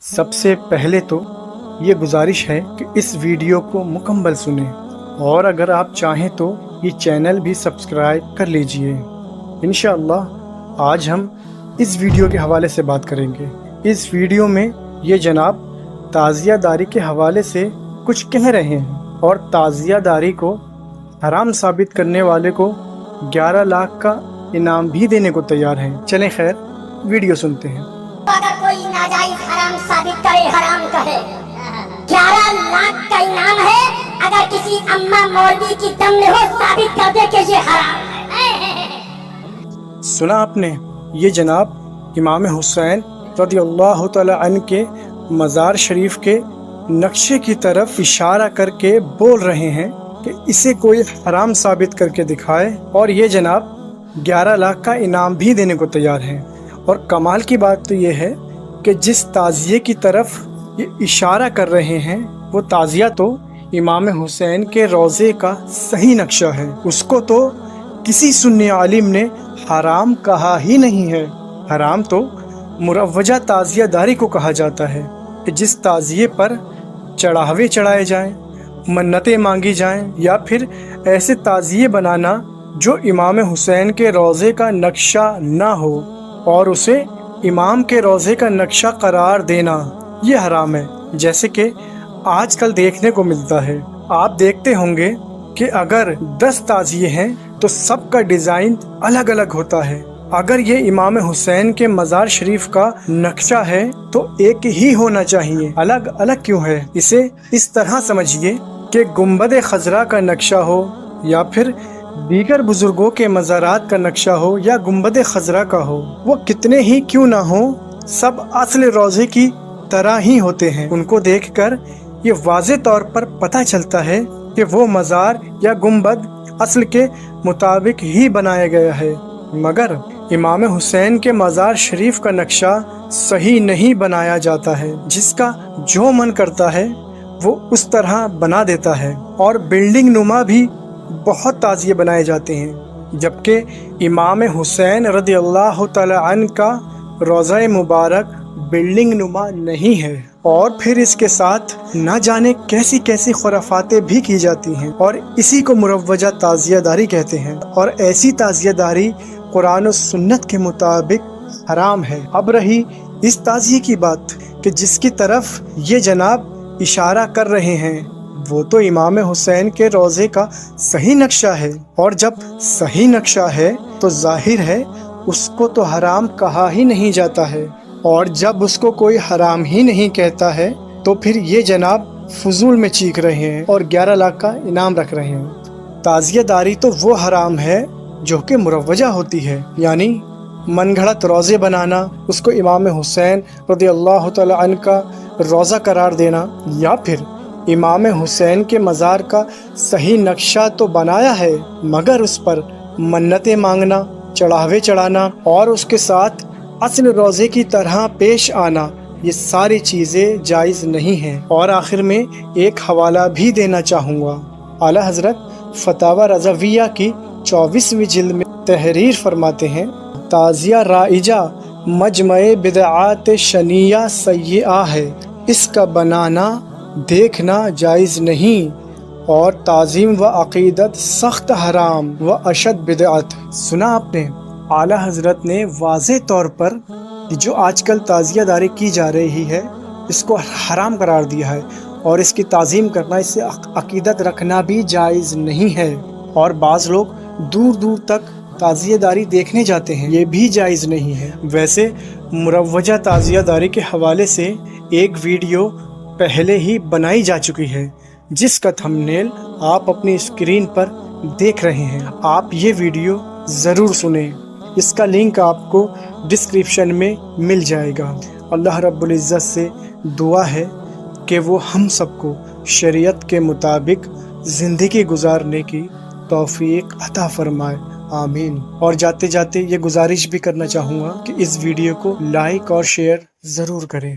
سب سے پہلے تو یہ گزارش ہے کہ اس ویڈیو کو مکمل سنیں، اور اگر آپ چاہیں تو یہ چینل بھی سبسکرائب کر لیجئے۔ انشاءاللہ آج ہم اس ویڈیو کے حوالے سے بات کریں گے۔ اس ویڈیو میں یہ جناب تعزیہ داری کے حوالے سے کچھ کہہ رہے ہیں اور تعزیہ داری کو حرام ثابت کرنے والے کو 11 لاکھ کا انعام بھی دینے کو تیار ہیں۔ چلیں خیر ویڈیو سنتے ہیں۔ اگر کوئی ناجائز حرام ثابت کرے، حرام کہے، 11 لاکھ کا انعام ہے۔ اگر کسی اماں مولوی کی دم میں ہو، ثابت کر دے کہ یہ حرام ہے۔ سنا آپ نے، یہ جناب امام حسین رضی اللہ تعالی عنہ کے مزار شریف کے نقشے کی طرف اشارہ کر کے بول رہے ہیں کہ اسے کوئی حرام ثابت کر کے دکھائے، اور یہ جناب 11 لاکھ کا انعام بھی دینے کو تیار ہیں۔ اور کمال کی بات تو یہ ہے کہ جس تعزیے کی طرف یہ اشارہ کر رہے ہیں وہ تعزیہ تو امام حسین کے روضے کا صحیح نقشہ ہے، اس کو تو کسی سنی عالم نے حرام کہا ہی نہیں ہے۔ حرام تو مروجہ تعزیہ داری کو کہا جاتا ہے کہ جس تعزیے پر چڑھاوے چڑھائے جائیں، منتیں مانگی جائیں، یا پھر ایسے تعزیے بنانا جو امام حسین کے روضے کا نقشہ نہ ہو اور اسے امام کے روضے کا نقشہ قرار دینا، یہ حرام ہے۔ جیسے کہ آج کل دیکھنے کو ملتا ہے، آپ دیکھتے ہوں گے کہ اگر 10 تعزیے ہیں تو سب کا ڈیزائن الگ الگ ہوتا ہے۔ اگر یہ امام حسین کے مزار شریف کا نقشہ ہے تو ایک ہی ہونا چاہیے، الگ الگ کیوں ہے؟ اسے اس طرح سمجھیے کہ گنبد خضرا کا نقشہ ہو، یا پھر دیگر بزرگوں کے مزارات کا نقشہ ہو، یا گنبد خضرا کا ہو، وہ کتنے ہی کیوں نہ ہو، سب اصل روضے کی طرح ہی ہوتے ہیں۔ ان کو دیکھ کر یہ واضح طور پر پتہ چلتا ہے کہ وہ مزار یا گنبد اصل کے مطابق ہی بنایا گیا ہے، مگر امام حسین کے مزار شریف کا نقشہ صحیح نہیں بنایا جاتا ہے۔ جس کا جو من کرتا ہے وہ اس طرح بنا دیتا ہے، اور بلڈنگ نما بھی بہت تعزیے بنائے جاتے ہیں، جبکہ امام حسین رضی اللہ تعالی عنہ کا روضہ مبارک بلڈنگ نما نہیں ہے۔ اور پھر اس کے ساتھ نہ جانے کیسی کیسی خرافاتیں بھی کی جاتی ہیں، اور اسی کو مروجہ تعزیہ داری کہتے ہیں، اور ایسی تعزیہ داری قرآن و سنت کے مطابق حرام ہے۔ اب رہی اس تعزیے کی بات کہ جس کی طرف یہ جناب اشارہ کر رہے ہیں، وہ تو امام حسین کے روضے کا صحیح نقشہ ہے، اور جب صحیح نقشہ ہے تو ظاہر ہے اس کو تو حرام کہا ہی نہیں جاتا ہے، اور جب اس کو کوئی حرام ہی نہیں کہتا ہے تو پھر یہ جناب فضول میں چیخ رہے ہیں اور 11 لاکھ کا انعام رکھ رہے ہیں۔ تعزیہ داری تو وہ حرام ہے جو کہ مروجہ ہوتی ہے، یعنی من گھڑت روضے بنانا، اس کو امام حسین رضی اللہ تعالی عنہ کا روضہ قرار دینا، یا پھر امام حسین کے مزار کا صحیح نقشہ تو بنایا ہے مگر اس پر منتیں مانگنا، چڑھاوے چڑھانا، اور اس کے ساتھ اصل روضے کی طرح پیش آنا، یہ ساری چیزیں جائز نہیں ہیں۔ اور آخر میں ایک حوالہ بھی دینا چاہوں گا، اعلی حضرت فتاوی رضویہ کی 24ویں جلد میں تحریر فرماتے ہیں، تعزیہ رائجہ مجمع بدعات شنیعہ سیئہ ہے، اس کا بنانا دیکھنا جائز نہیں، اور تعظیم و عقیدت سخت حرام و اشد بدعت۔ سنا آپ نے، اعلیٰ حضرت نے واضح طور پر جو آج کل تعزیہ داری کی جا رہی ہے اس کو حرام قرار دیا ہے، اور اس کی تعظیم کرنا، اس سے عقیدت رکھنا بھی جائز نہیں ہے، اور بعض لوگ دور دور تک تعزیہ داری دیکھنے جاتے ہیں، یہ بھی جائز نہیں ہے۔ ویسے مروجہ تعزیہ داری کے حوالے سے ایک ویڈیو پہلے ہی بنائی جا چکی ہے، جس کا تھمبنیل آپ اپنی اسکرین پر دیکھ رہے ہیں۔ آپ یہ ویڈیو ضرور سنیں، اس کا لنک آپ کو ڈسکرپشن میں مل جائے گا۔ اللہ رب العزت سے دعا ہے کہ وہ ہم سب کو شریعت کے مطابق زندگی گزارنے کی توفیق عطا فرمائے، آمین۔ اور جاتے جاتے یہ گزارش بھی کرنا چاہوں گا کہ اس ویڈیو کو لائک اور شیئر ضرور کریں۔